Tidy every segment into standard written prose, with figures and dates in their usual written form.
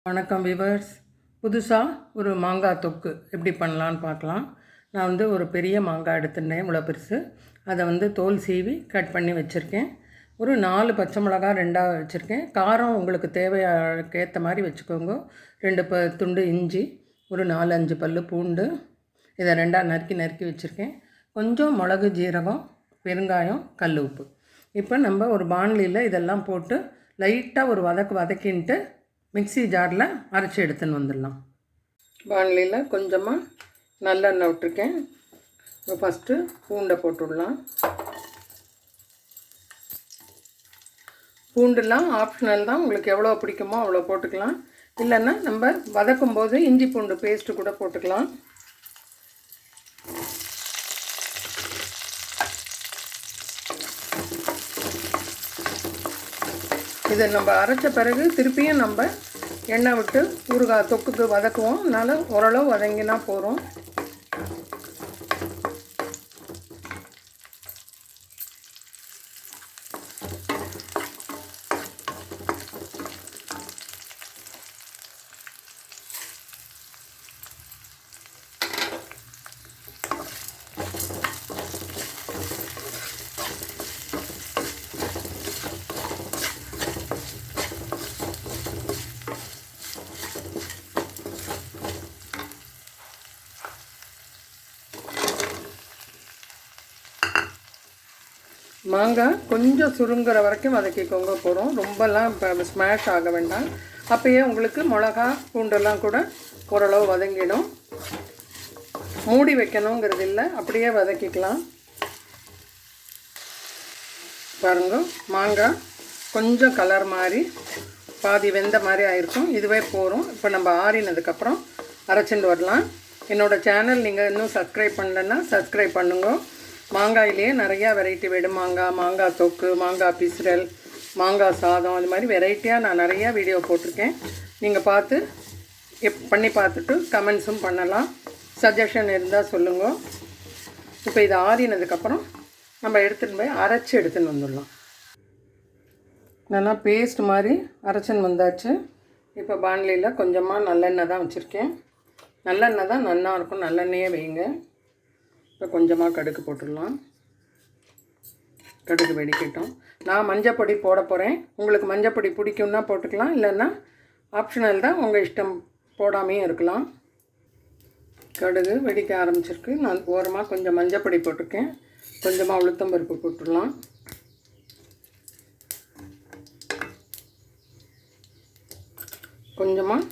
வணக்கம் விவர்ஸ். புதுசாக ஒரு மாங்காய் தொக்கு எப்படி பண்ணலான்னு பார்க்கலாம். நான் ஒரு பெரிய மாங்காய் எடுத்துட்டேன், இவ்வளோ பெருசு. அதை தோல் சீவி கட் பண்ணி வச்சுருக்கேன். ஒரு 4 பச்சை மிளகாய் 2ஆக வச்சுருக்கேன். காரம் உங்களுக்கு தேவையான மாதிரி வச்சுக்கோங்க. 2 துண்டு இஞ்சி, ஒரு 4-5 பல் பூண்டு, இதை 2ஆக நறுக்கி வச்சுருக்கேன். கொஞ்சம் மிளகு, ஜீரகம், பெருங்காயம், கல் உப்பு. இப்போ நம்ம ஒரு பாண்லியில் இதெல்லாம் போட்டு லைட்டாக ஒரு வதக்கின்ட்டு மிக்ஸி ஜாரில் அரைச்சி எடுத்துன்னு வந்துடலாம். பாண்லியில் கொஞ்சமாக நல்லெண்ணெய் விட்டுருக்கேன். இப்போ ஃபஸ்ட்டு பூண்டை போட்டுடலாம். பூண்டுலாம் ஆப்ஷனல் தான், உங்களுக்கு எவ்வளோ பிடிக்குமோ அவ்வளோ போட்டுக்கலாம். இல்லைன்னா நம்ம வதக்கும் போது இஞ்சி பூண்டு பேஸ்ட்டு கூட போட்டுக்கலாம். இதை நம்ம அரைச்ச பிறகு திருப்பியும் நம்ம எண்ணெய் விட்டு ஊறுகாய் தொக்குக்கு வதக்குவோம். அதனால் ஓரளவு வதங்கினா போகிறோம். மாங்காய் கொஞ்சம் சுருங்குற வரைக்கும் வதக்கிக்கோங்க போகிறோம். ரொம்பலாம் இப்போ ஸ்மாஷ் ஆக வேண்டாம். அப்போயே உங்களுக்கு மிளகா பூண்டெல்லாம் கூட ஓரளவு வதங்கிடும். மூடி வைக்கணுங்கிறது இல்லை, அப்படியே வதக்கிக்கலாம். பாருங்க, மாங்காய் கொஞ்சம் கலர் மாதிரி பாதி வெந்த மாதிரி ஆயிருக்கும். இதுவே போகிறோம். இப்போ நம்ம ஆறினதுக்கப்புறம் அரைச்சிட்டு வரலாம். என்னோடய சேனல் நீங்கள் இன்னும் சப்ஸ்கிரைப் பண்ணலைன்னா சப்ஸ்கிரைப் பண்ணுங்க. மாங்காயிலேயே நிறையா வெரைட்டி மாங்காய் தொக்கு, மாங்காய் பிசுரல், மாங்காய் சாதம், அது மாதிரி வெரைட்டியாக நான் நிறையா வீடியோ போட்டிருக்கேன். நீங்கள் பார்த்து பண்ணி பார்த்துட்டு கமெண்ட்ஸும் பண்ணலாம். சஜஷன் இருந்தால் சொல்லுங்கள். இப்போ இது ஆறினதுக்கப்புறம் நம்ம எடுத்துகிட்டு போய் அரைச்சி எடுத்துன்னு வந்துடலாம். நல்லா பேஸ்ட் மாதிரி அரைச்சின்னு வந்தாச்சு. இப்போ பாண்லியில் கொஞ்சமாக நல்லெண்ணெய் தான் வச்சுருக்கேன். நல்லெண்ணெய் தான் நல்லா இருக்கும், நல்லெண்ணெயே வைங்க. இப்போ கொஞ்சமாக கடுகு போட்டுடலாம். கடுகு வெடிக்கட்டும். நான் மஞ்சப்பொடி போட போகிறேன். உங்களுக்கு மஞ்சப்பொடி பிடிக்கும்னா போட்டுக்கலாம், இல்லைன்னா ஆப்ஷனல் தான், உங்கள் இஷ்டம், போடாமையும் இருக்கலாம். கடுகு வெடிக்க ஆரம்பிச்சிருக்கு. நான் ஓரமாக கொஞ்சம் மஞ்சப்பொடி போட்டிருக்கேன். கொஞ்சமாக உளுத்தம்பருப்பு போட்டுடலாம். கொஞ்சமாக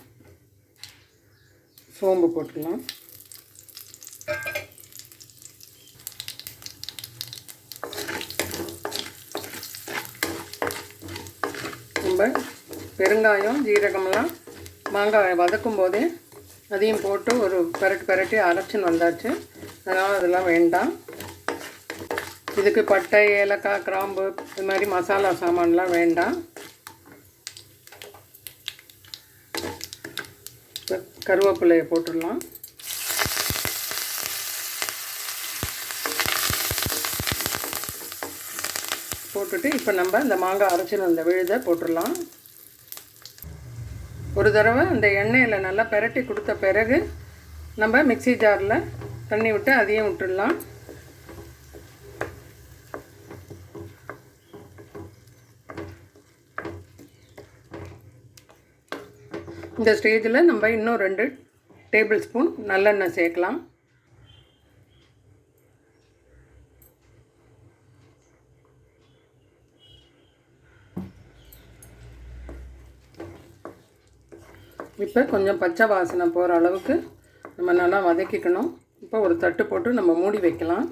சோம்பு போட்டுடலாம். நம்ம பெருங்காயம், ஜீரகமெல்லாம் மாங்காய் வதக்கும் போதே அதையும் போட்டு ஒரு பரட்டி அரைச்சின்னு வந்தாச்சு. அதனால் அதெல்லாம் வேண்டாம். இதுக்கு பட்டை, ஏலக்காய், கிராம்பு, இது மாதிரி மசாலா சாமான்லாம் வேண்டாம். கருவேப்பிலையை போட்டுடலாம். போட்டுட்டு இப்போ நம்ம இந்த மாங்காய் அரைச்சின்னு வந்த விழுதை போட்டுடலாம். ஒரு தடவை அந்த எண்ணெயில் நல்லா பெரட்டி கொடுத்த பிறகு நம்ம மிக்ஸி ஜாரில் தண்ணி விட்டு அதையும் விட்டுடலாம். இந்த ஸ்டேஜில் நம்ம இன்னும் 2 டேபிள் ஸ்பூன் நல்லெண்ணெய் சேர்க்கலாம். இப்போ கொஞ்சம் பச்சை வாசனை போகிற அளவுக்கு நம்ம நல்லா வதக்கிக்கணும். இப்போ ஒரு தட்டு போட்டு நம்ம மூடி வைக்கலாம்.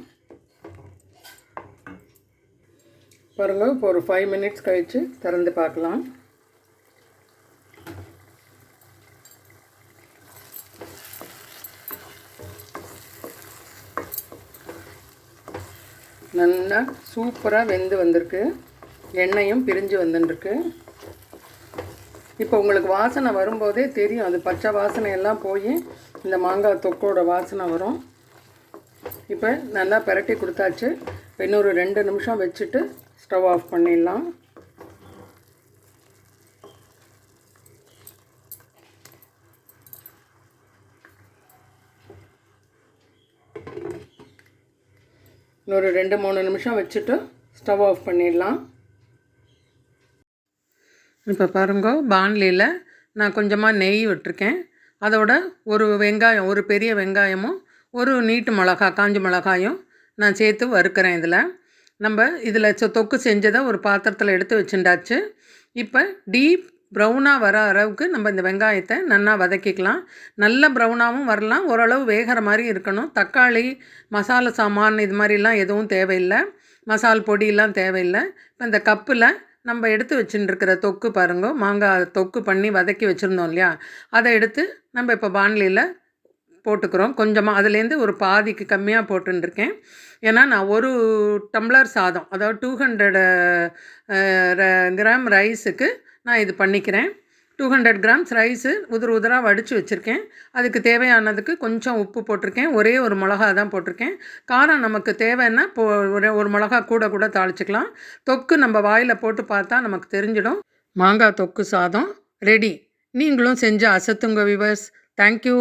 பாருங்கள், இப்போ ஒரு 5 மினிட்ஸ் கழித்து திறந்து பார்க்கலாம். நல்லா சூப்பராக வெந்து வந்திருக்கு. எண்ணெயும் பிரிஞ்சு வந்துருக்கு. இப்போ உங்களுக்கு வாசனை வரும்போதே தெரியும், அது பச்சை வாசனை எல்லாம் போய் இந்த மாங்காய் தொக்கோட வாசனை வரும். இப்போ நல்லா பிரட்டி கொடுத்தாச்சு. இன்னொரு 2 நிமிஷம் வச்சுட்டு ஸ்டவ் ஆஃப் பண்ணிடலாம். ஒரு 2-3 நிமிஷம் வச்சுட்டு ஸ்டவ் ஆஃப் பண்ணிடலாம். இப்போ பாருங்க, பாண்லியில் நான் கொஞ்சமாக நெய் விட்டுருக்கேன். அதோட ஒரு வெங்காயம், ஒரு பெரிய வெங்காயமும் ஒரு நீட்டு மிளகா, காஞ்ச மிளகாயும் நான் சேர்த்து வறுக்கிறேன். நம்ம இதில் தொக்கு செஞ்சதை ஒரு பாத்திரத்தில் எடுத்து வச்சுட்டாச்சு. இப்போ டீப் ப்ரௌனாக வர அளவுக்கு நம்ம இந்த வெங்காயத்தை நல்லா வதக்கிக்கலாம். நல்ல ப்ரௌனாகவும் வரலாம், ஓரளவு வேகிற மாதிரி இருக்கணும். தக்காளி, மசாலா சாமான் இது மாதிரிலாம் எதுவும் தேவையில்லை, மசால் பொடியெலாம் தேவையில்லை. இப்போ இந்த கப்பில் நம்ம எடுத்து வச்சுட்டுருக்கிற தொக்கு பாருங்க, மாங்காய் தொக்கு பண்ணி வதக்கி வச்சுருந்தோம் இல்லையா, அதை எடுத்து நம்ம இப்போ பாண்லியில் போட்டுக்கிறோம். கொஞ்சமாக அதுலேருந்து ஒரு பாதிக்கு கம்மியாக போட்டுருக்கேன். ஏன்னா நான் ஒரு டம்ளர் சாதம், அதாவது 200 கிராம் ரைஸுக்கு நான் இது பண்ணிக்கிறேன். 200 கிராம்ஸ் ரைஸு உதிராக வடித்து வச்சுருக்கேன். அதுக்கு தேவையானதுக்கு கொஞ்சம் உப்பு போட்டிருக்கேன். ஒரே ஒரு மிளகா தான் போட்டிருக்கேன். காரம் நமக்கு தேவைன்னா ஒரு மிளகா கூட தாளிச்சிக்கலாம். தொக்கு நம்ம வாயில் போட்டு பார்த்தா நமக்கு தெரிஞ்சிடும். மாங்காய் தொக்கு சாதம் ரெடி. நீங்களும் செஞ்சு அசத்துங்க வியூவர்ஸ். தேங்க்யூ.